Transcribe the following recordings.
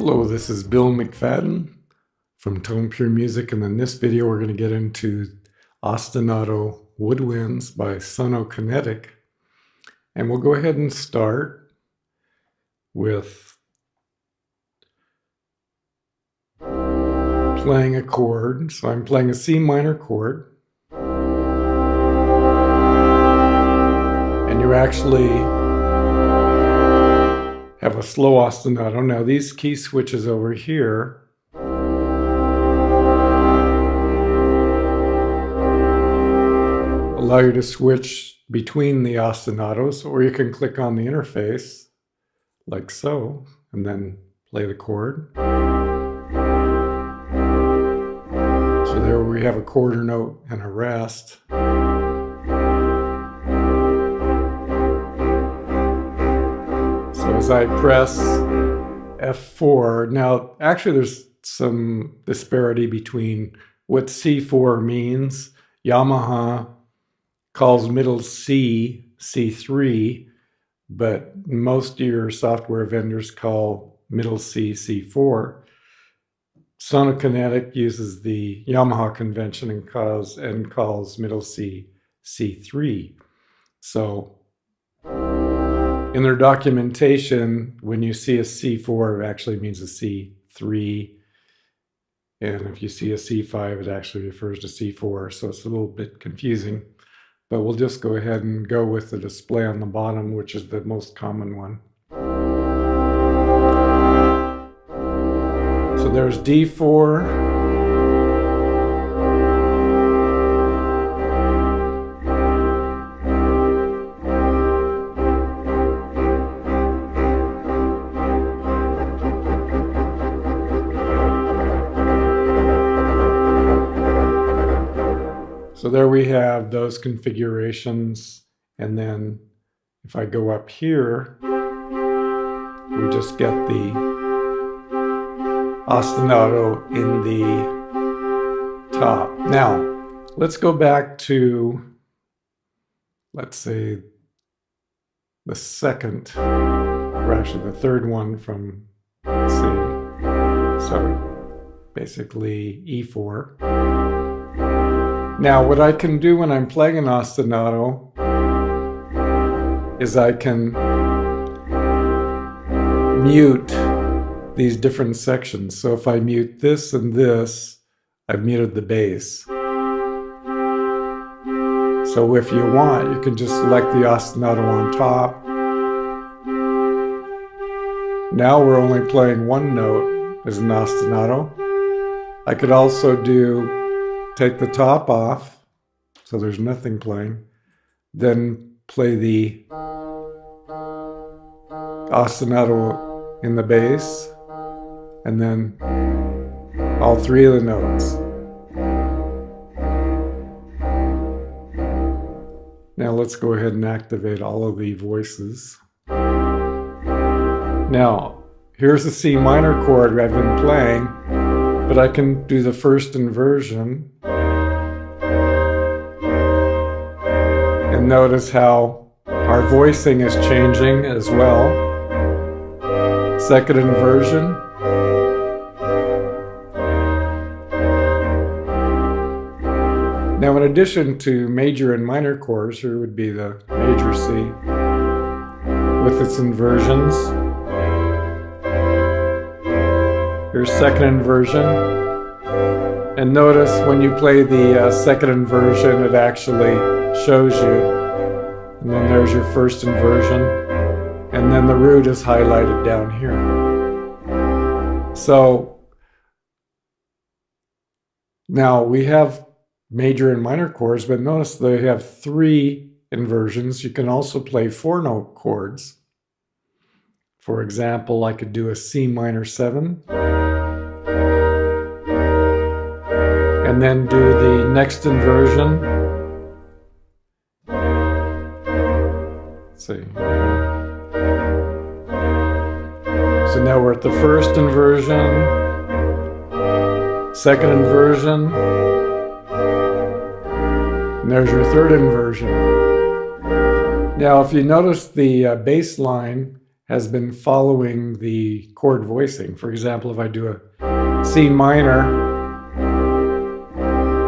Hello, this is Bill McFadden from Tone Pure Music, and in this video we're going to get into Ostinato Woodwinds by Sonokinetic. And we'll go ahead and start with playing a chord. So I'm playing a C minor chord. And you actually have a slow ostinato. Now these key switches over here allow you to switch between the ostinatos, or you can click on the interface like so and then play the chord. So there we have a quarter note and a rest. So as I press F4, now actually there's some disparity between what C4 means. Yamaha calls middle C C3, but most of your software vendors call middle C C4. Sonokinetic uses the Yamaha convention and calls middle C C3. So in their documentation, when you see a C4, it actually means a C3. And if you see a C5, it actually refers to C4. So it's a little bit confusing. But we'll just go ahead and go with the display on the bottom, which is the most common one. So there's D4. So there we have those configurations, and then if I go up here, we just get the ostinato in the top. Now, let's go back to, let's say, the second, or actually the third one from C. So basically E4. Now, what I can do when I'm playing an ostinato is I can mute these different sections. So if I mute this and this, I've muted the bass. So if you want, you can just select the ostinato on top. Now we're only playing one note as an ostinato. I could also take the top off, so there's nothing playing, then play the ostinato in the bass, and then all three of the notes. Now let's go ahead and activate all of the voices. Now, here's the C minor chord I've been playing, but I can do the first inversion. And notice how our voicing is changing as well. Second inversion. Now, in addition to major and minor chords, here would be the major C with its inversions. Here's second inversion. And notice when you play the second inversion, it actually shows you. And then there's your first inversion. And then the root is highlighted down here. So now we have major and minor chords, but notice they have three inversions. You can also play four-note chords. For example, I could do a C minor 7. And then do the next inversion. Let's see. So now we're at the first inversion, second inversion, and there's your third inversion. Now, if you notice the bass line has been following the chord voicing. For example, if I do a C minor,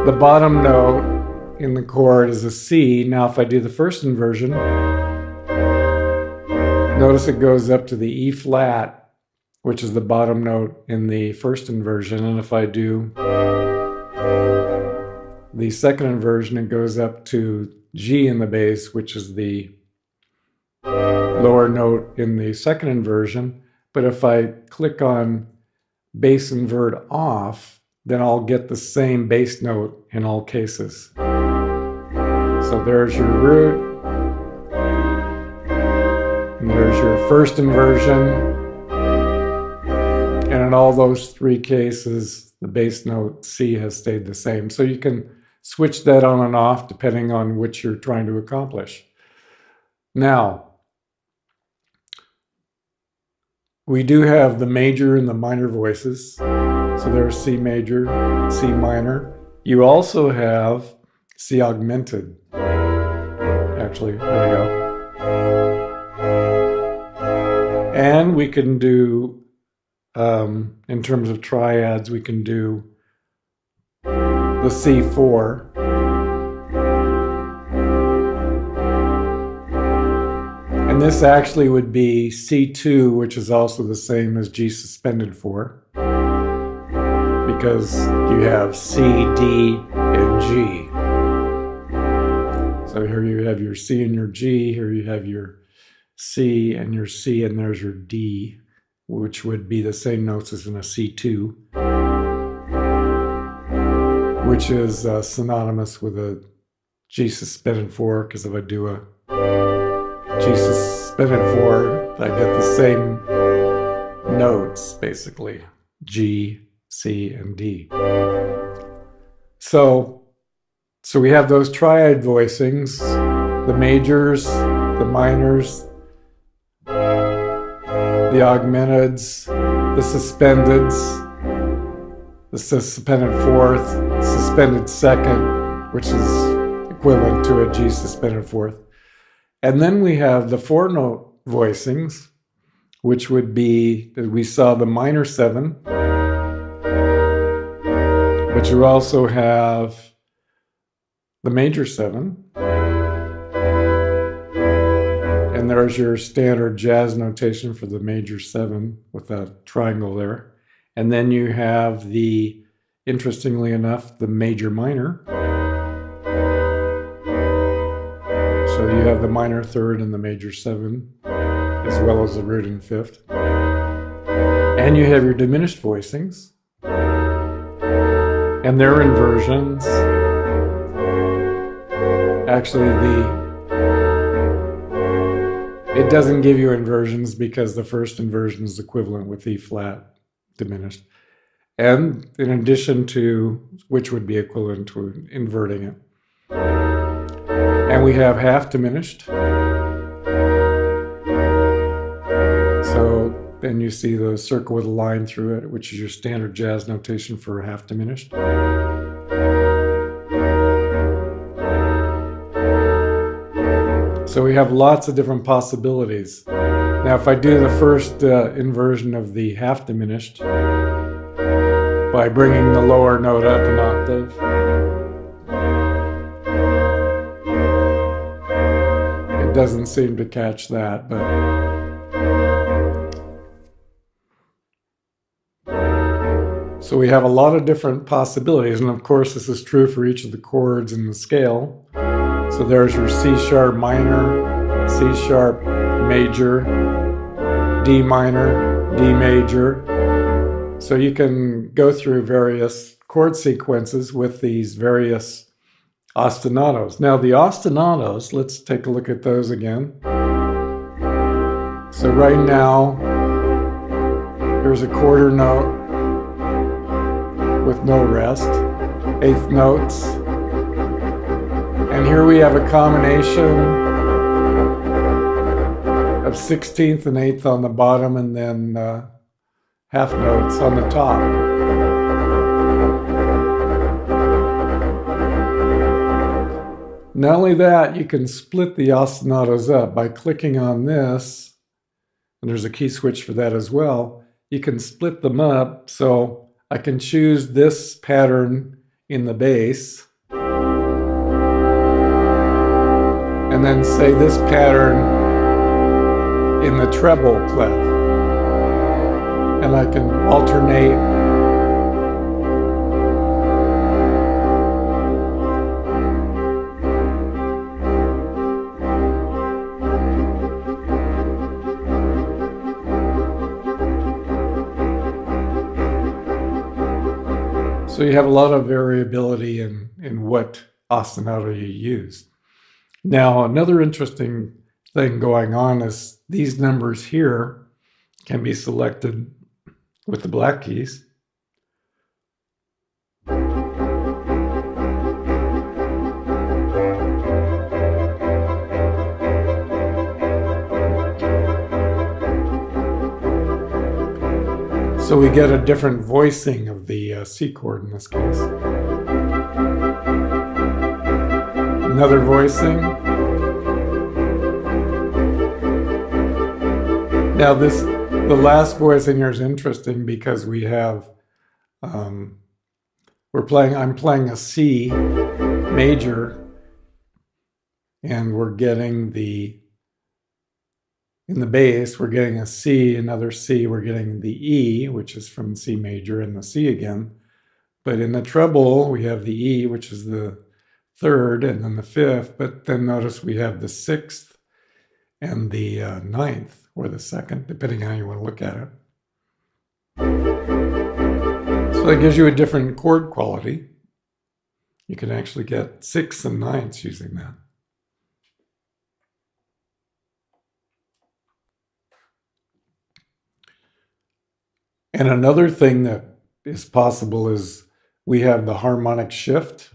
the bottom note in the chord is a C. Now if I do the first inversion, notice it goes up to the E flat, which is the bottom note in the first inversion. And if I do the second inversion, it goes up to G in the bass, which is the lower note in the second inversion. But if I click on bass invert off, then I'll get the same bass note in all cases. So there's your root, and there's your first inversion, and in all those three cases, the bass note C has stayed the same. So you can switch that on and off depending on what you're trying to accomplish. Now, we do have the major and the minor voices. So there's C major, C minor. You also have C augmented. Actually, there we go. And we can do, in terms of triads, we can do the C4. And this actually would be C2, which is also the same as G suspended 4, because you have C, D, and G. So here you have your C and your G, here you have your C and your C, and there's your D, which would be the same notes as in a C2, which is synonymous with a G suspended 4, because if I do a G suspended 4, I get the same notes, basically, G, C, and D. So we have those triad voicings, the majors, the minors, the augmenteds, the suspendeds, the suspended fourth, suspended second, which is equivalent to a G suspended fourth. And then we have the 4-note voicings, which would be, that we saw the minor 7, but you also have the major 7, and there's your standard jazz notation for the major 7 with a triangle there. And then you have the, interestingly enough, the major minor. So you have the minor 3rd and the major 7, as well as the root and 5th. And you have your diminished voicings and their inversions. Actually, it doesn't give you inversions because the first inversion is equivalent with E flat diminished. And in addition to, which would be equivalent to inverting it. And we have half diminished. So then you see the circle with a line through it, which is your standard jazz notation for half diminished. So we have lots of different possibilities. Now if I do the first inversion of the half diminished by bringing the lower note up an octave, it doesn't seem to catch that, but so we have a lot of different possibilities, and of course this is true for each of the chords in the scale. So there's your C sharp minor, C sharp major, D minor, D major. So you can go through various chord sequences with these various ostinatos. Now the ostinatos, let's take a look at those again. So right now, here's a quarter note with no rest, eighth notes. And here we have a combination of 16th and 8th on the bottom, and then half notes on the top. Not only that, you can split the ostinatos up by clicking on this and there's a key switch for that as well, you can split them up. So I can choose this pattern in the bass, and then say this pattern in the treble clef. And I can alternate. So you have a lot of variability in what ostinato you use. Now, another interesting thing going on is these numbers here can be selected with the black keys. So we get a different voicing of the C chord in this case. Another voicing. Now the last voicing here is interesting because we have, I'm playing a C major, and we're getting in the bass, we're getting a C, another C, we're getting the E, which is from C major, and the C again. But in the treble, we have the E, which is the third, and then the fifth. But then notice we have the sixth and the ninth, or the second, depending on how you want to look at it. So that gives you a different chord quality. You can actually get sixths and ninths using that. And another thing that is possible is we have the harmonic shift.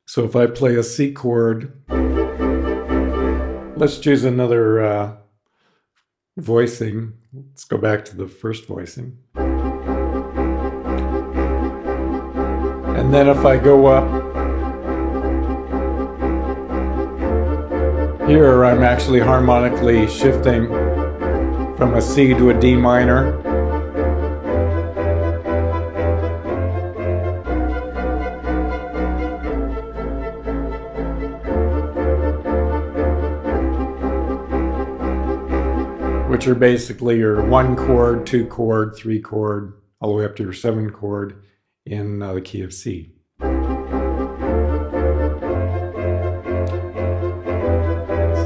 So if I play a C chord, let's choose another voicing. Let's go back to the first voicing. And then if I go up here, I'm actually harmonically shifting from a C to a D minor. Which are basically your 1 chord, 2 chord, 3 chord, all the way up to your 7 chord in the key of C. So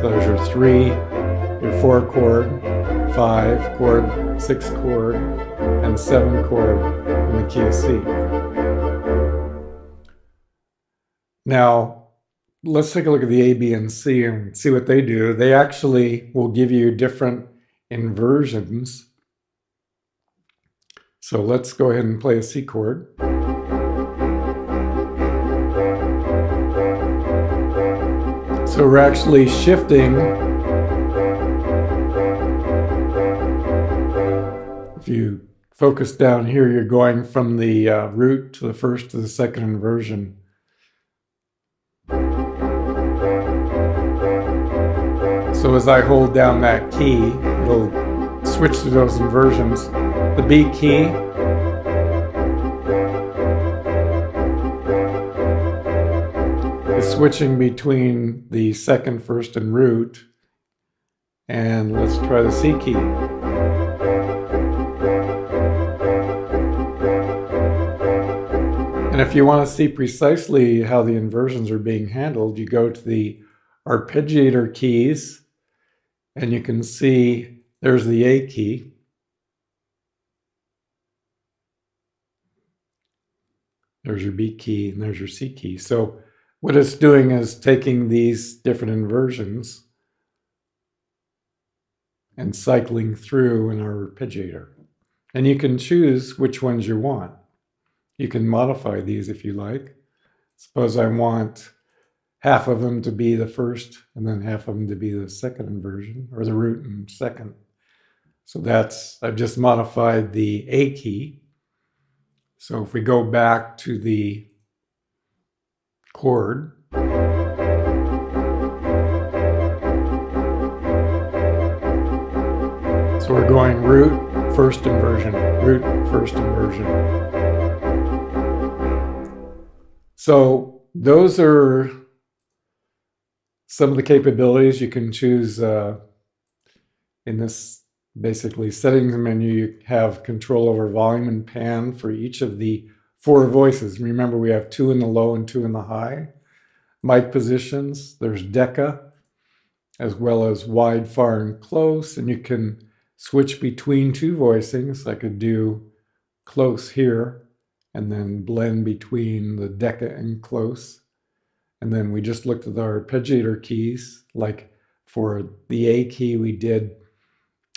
there's your 3, your 4 chord, 5 chord, 6 chord, and 7 chord in the key of C. Now, let's take a look at the A, B, and C and see what they do. They actually will give you different inversions. So let's go ahead and play a C chord. So we're actually shifting. If you focus down here, you're going from the root to the first to the second inversion. So as I hold down that key, it'll switch to those inversions. The B key is switching between the second, first, and root. And let's try the C key. And if you want to see precisely how the inversions are being handled, you go to the arpeggiator keys, and you can see there's the A key. There's your B key, and there's your C key. So what it's doing is taking these different inversions and cycling through in our arpeggiator. And you can choose which ones you want. You can modify these if you like. Suppose I want half of them to be the first and then half of them to be the second inversion, or the root and second. So I've just modified the A key. So if we go back to the chord, So we're going root, first inversion, root, first inversion. So those are some of the capabilities you can choose in this basically settings menu. You have control over volume and pan for each of the 4 voices. Remember, we have 2 in the low and 2 in the high. Mic positions, there's deca, as well as wide, far, and close. And you can switch between 2 voicings. I could do close here and then blend between the deca and close. And then we just looked at our arpeggiator keys. Like for the A key, we did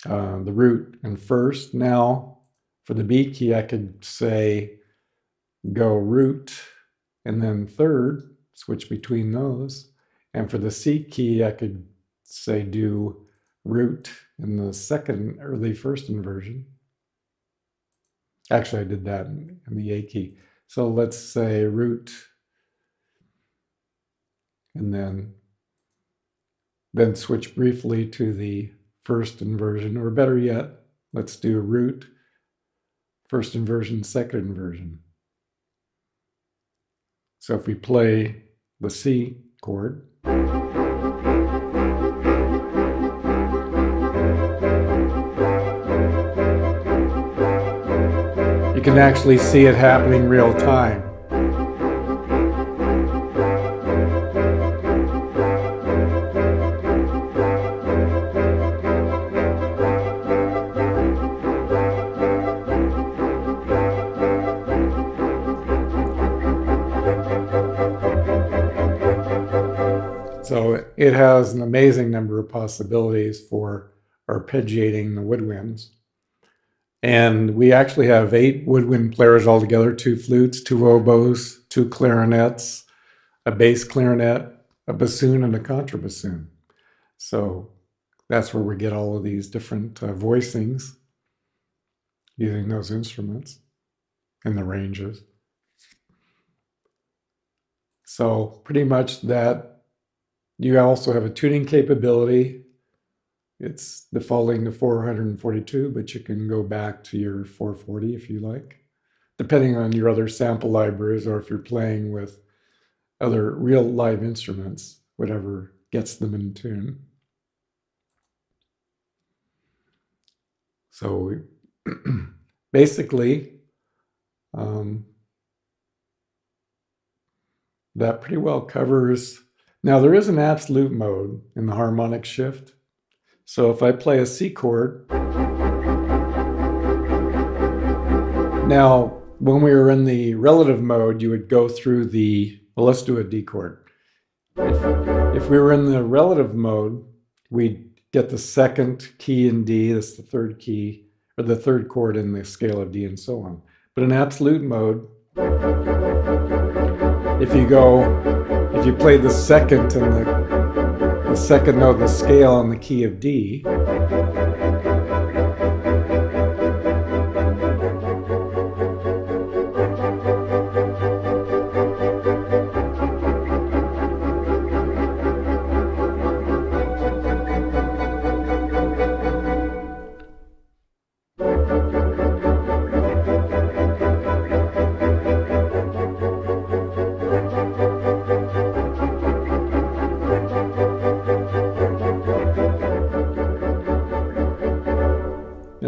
the root and first. Now for the B key, I could say go root and then third, switch between those. And for the C key, I could say do root in the second or the first inversion. Actually, I did that in the A key. So let's say root and then switch briefly to the first inversion, or better yet, let's do root, first inversion, second inversion. So if we play the C chord, you can actually see it happening real time. So it has an amazing number of possibilities for arpeggiating the woodwinds. And we actually have 8 woodwind players altogether, 2 flutes, 2 oboes, 2 clarinets, a bass clarinet, a bassoon, and a contrabassoon. So that's where we get all of these different voicings using those instruments and the ranges. So pretty much that. You also have a tuning capability. It's defaulting to 442, but you can go back to your 440 if you like, depending on your other sample libraries, or if you're playing with other real live instruments, whatever gets them in tune. So basically, that pretty well covers. Now there is an absolute mode in the harmonic shift. So if I play a C chord, now when we were in the relative mode, you would go through the, well, let's do a D chord. If we were in the relative mode, we'd get the second key in D, that's the third key, or the third chord in the scale of D, and so on. But in absolute mode, if you play the second and the second note of the scale on the key of D,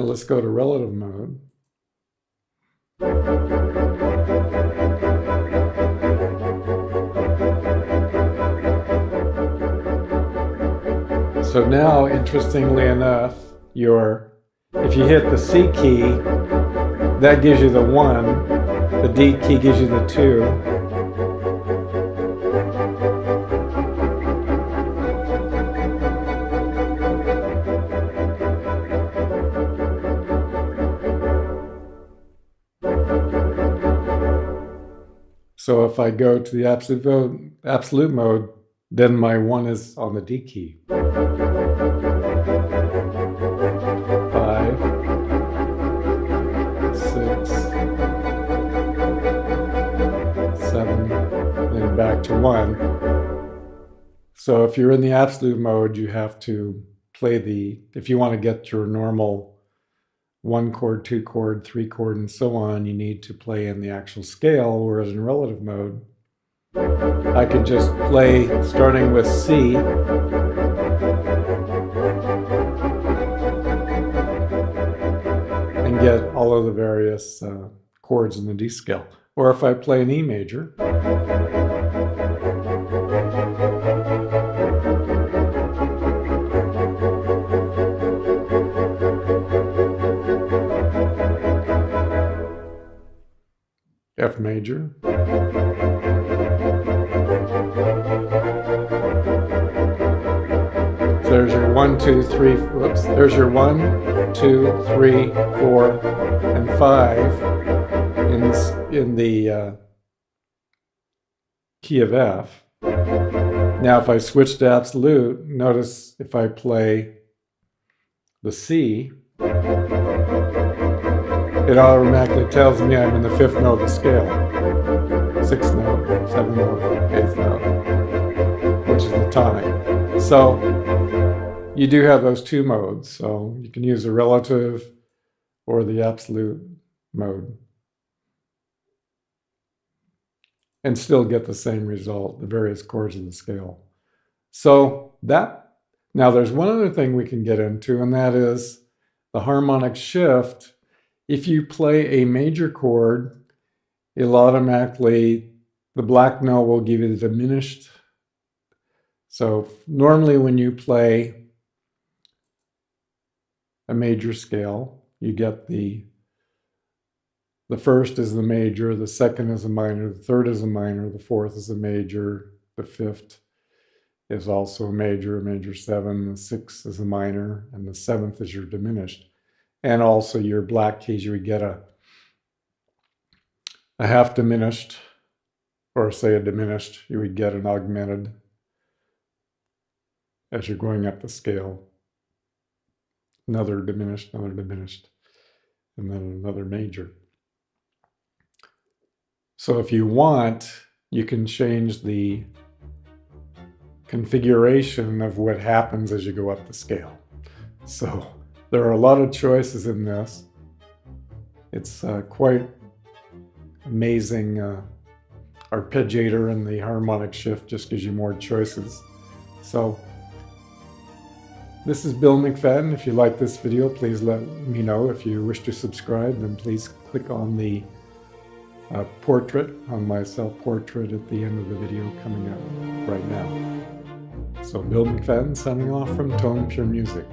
let's go to relative mode. So now, interestingly enough, if you hit the C key, that gives you the 1, the D key gives you the 2, so if I go to the absolute mode, then my 1 is on the D key. 5, 6, 7, then back to 1. So if you're in the absolute mode, you have to play if you want to get your normal 1 chord, 2 chord, 3 chord, and so on, you need to play in the actual scale, whereas in relative mode, I could just play starting with C, and get all of the various chords in the D scale. Or if I play an E major, F major, so there's your 1, 2, 3, whoops, there's your 1, 2, 3, 4, and 5 in the key of F. Now if I switch to absolute, notice if I play the C, it automatically tells me I'm in the 5th note of the scale. 6th note, 7th note, 8th note, which is the tonic. So you do have those two modes. So you can use the relative or the absolute mode and still get the same result, the various chords of the scale. So now there's one other thing we can get into, and that is the harmonic shift. If you play a major chord, it'll automatically, the black note will give you the diminished. So normally when you play a major scale, you get the first is the major, the second is a minor, the third is a minor, the fourth is a major, the fifth is also a major 7, the sixth is a minor, and the 7th is your diminished. And also your black keys, you would get a half diminished, or say a diminished, you would get an augmented as you're going up the scale. Another diminished, and then another major. So if you want, you can change the configuration of what happens as you go up the scale. So there are a lot of choices in this. It's quite amazing. Arpeggiator and the harmonic shift just gives you more choices. So this is Bill McFadden. If you like this video, please let me know. If you wish to subscribe, then please click on the portrait on my self-portrait at the end of the video coming up right now. So Bill McFadden signing off from Tone Pure Music.